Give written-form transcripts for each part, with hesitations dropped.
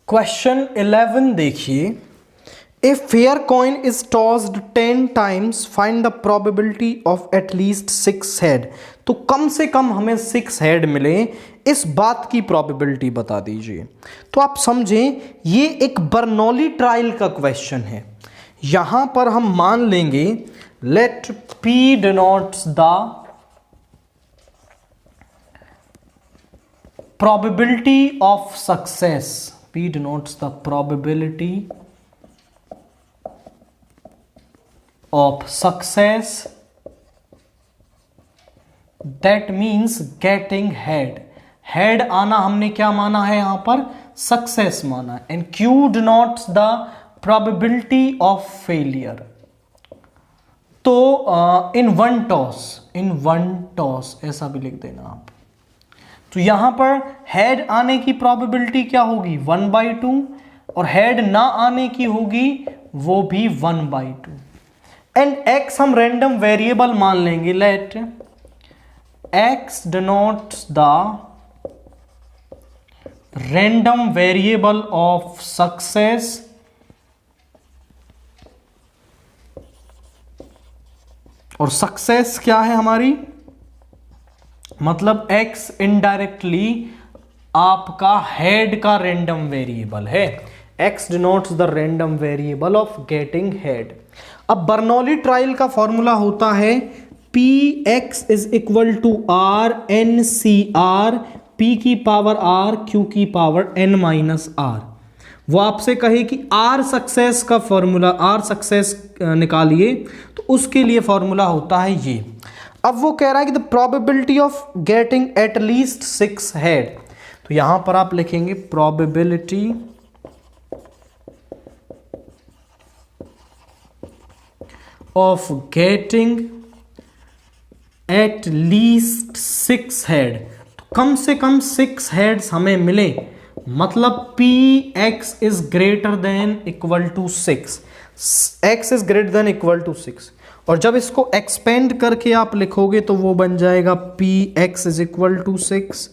Question 11 देखिए, a fair coin is tossed 10 times, find the probability of at least 6 head. तो कम से कम हमें 6 head मिले, इस बात की प्रोबेबिलिटी बता दीजिए। तो आप समझें ये एक बर्नौली ट्रायल का क्वेश्चन है। यहां पर हम मान लेंगे let P denotes the probability of success. P denotes the probability of success. That means getting head. Head आना हमने क्या माना है यहां पर? Success माना। And Q denotes the probability of failure. तो in one toss ऐसा भी लिख देना आप। तो यहां पर हेड आने की प्रोबेबिलिटी क्या होगी? 1/2, और हेड ना आने की होगी वो भी 1/2। एंड x हम रैंडम वेरिएबल मान लेंगे। Let x denotes the random variable of success, और सक्सेस क्या है हमारी? मतलब x इनडायरेक्टली आपका हेड का रैंडम वेरिएबल है। x denotes the random variable of getting head. अब बर्नौली ट्रायल का फॉर्मूला होता है px is equal to r n c r, p की पावर r q की पावर n माइनस r। वो आपसे कहे कि r सक्सेस का फॉर्मूला, r सक्सेस निकालिए, तो उसके लिए फॉर्मूला होता है ये। अब वो कह रहा है कि the probability of getting at least 6 head. तो यहां पर आप लिखेंगे probability of getting at least 6 head. तो कम से कम 6 हेड्स हमें मिले, मतलब px is greater than equal to 6, x is greater than equal to 6। और जब इसको एक्सपेंड करके आप लिखोगे तो वो बन जाएगा px is equal to 6,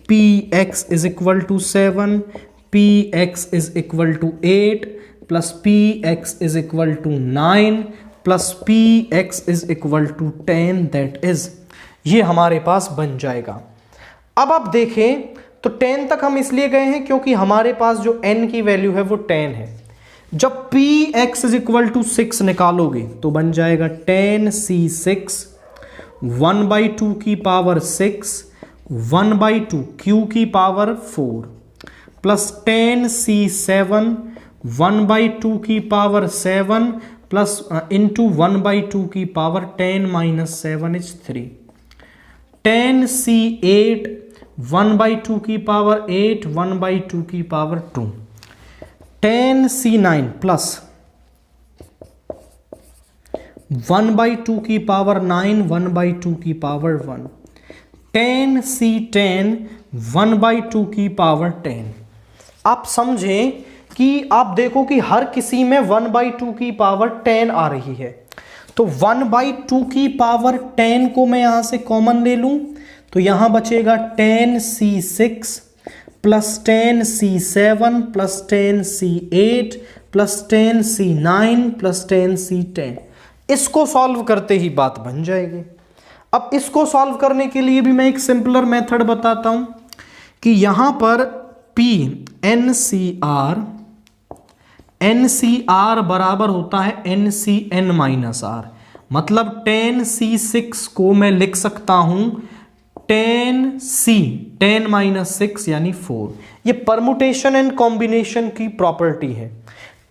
px is equal to 7, px is equal to 8, plus px is equal to 9, plus px is equal to 10। That is, ये हमारे पास बन जाएगा। अब आप देखें तो 10 तक हम इसलिए गए हैं क्योंकि हमारे पास जो n की वैल्यू है वो 10 है। जब px इज इक्वल टू 6 निकालोगे तो बन जाएगा 10c6, 1/2 की पावर 6, 1/2 q की पावर 4, प्लस 10c7, 1/2 की पावर 7, प्लस इंटू 1/2 की पावर 10 माइनस 7 इज 3, 10c8, 1/2 की पावर 8, 1/2 की पावर 2, 10c9 प्लस 1/2 की पावर 9, 1/2 की पावर 1, 10c10, 1/2 की पावर 10। आप समझें कि आप देखो कि हर किसी में 1/2 की पावर 10 आ रही है। तो 1/2 की पावर 10 को मैं यहां से कॉमन ले लूं तो यहां बचेगा 10c6 plus 10c7 plus 10c8 plus 10c9 plus 10c10। इसको सॉल्व करते ही बात बन जाएगी। अब इसको सॉल्व करने के लिए भी मैं एक सिंपलर मेथड बताता हूं कि यहां पर p NCR बराबर होता है NCN माइनस r। मतलब 10c6 को मैं लिख सकता हूं 10 माइनस 6 यानी 4। ये परमुटेशन एंड कॉम्बिनेशन की प्रॉपर्टी है।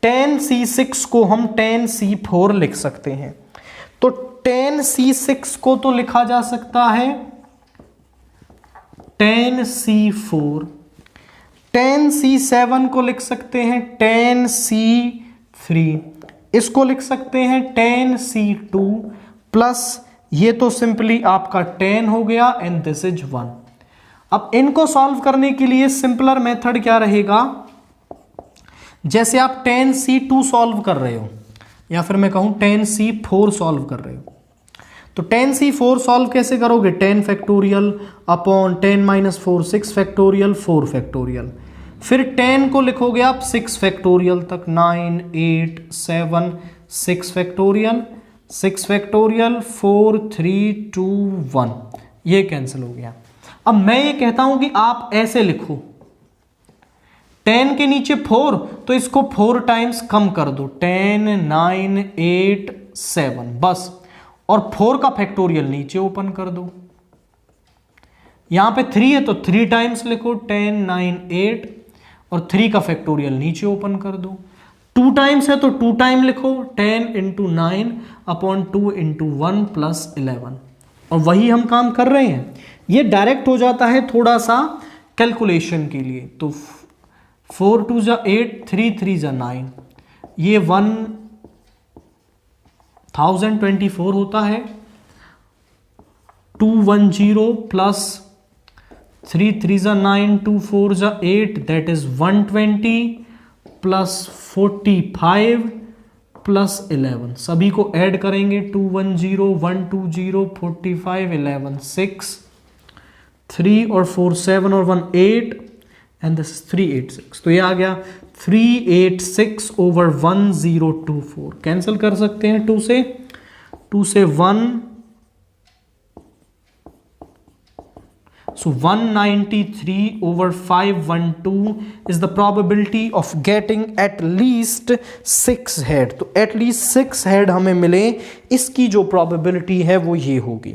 10c6 को हम 10c4 लिख सकते हैं। तो 10c6 को तो लिखा जा सकता है 10c4, 10c7 को लिख सकते हैं 10c3, इसको लिख सकते हैं 10c2, प्लस ये तो सिंपली आपका 10 हो गया एंड दिस इज 1। अब इनको सॉल्व करने के लिए सिंपलर मेथड क्या रहेगा? जैसे आप 10c2 सॉल्व कर रहे हो या फिर मैं कहूं 10c4 सॉल्व कर रहे हो, तो 10c4 सॉल्व कैसे करोगे? 10 factorial upon 10 minus 4 6 factorial 4 factorial. फिर 10 को लिखोगे आप 6 फैक्टोरियल तक, 9 8 7 6 फैक्टोरियल 6 फैक्टोरियल 4 3 2 1, ये कैंसिल हो गया। अब मैं ये कहता हूं कि आप ऐसे लिखो 10 के नीचे 4, तो इसको 4 टाइम्स कम कर दो, 10 9 8 7 बस, और 4 का फैक्टोरियल नीचे ओपन कर दो। यहां पे 3 है तो 3 टाइम्स लिखो, 10 9 8, और 3 का फैक्टोरियल नीचे ओपन कर दो। 2 टाइम्स है तो 2 टाइम लिखो, 10 इंटू 9 अपॉन 2 इंटू 1 प्लस 11, और वही हम काम कर रहे हैं। ये डायरेक्ट हो जाता है थोड़ा सा कैलकुलेशन के लिए, तो 4 2 जा 8, 3 3 जा 9, ये 1024 होता है। 210 प्लस 3 3 जा 9, 2 4 जा 8, दैट इज 120 प्लस 45 प्लस 11, सभी को ऐड करेंगे, 210 120 45 11 6, 3 और 4 7 और 1 8, एंड दिस इज 386, तो ये आ गया 386 ओवर 1024। कैंसिल कर सकते हैं 2 से 1, so 193 over 512 is the probability of getting at least 6 head। तो at least 6 head हमें मिले, इसकी जो probability है वो ये होगी।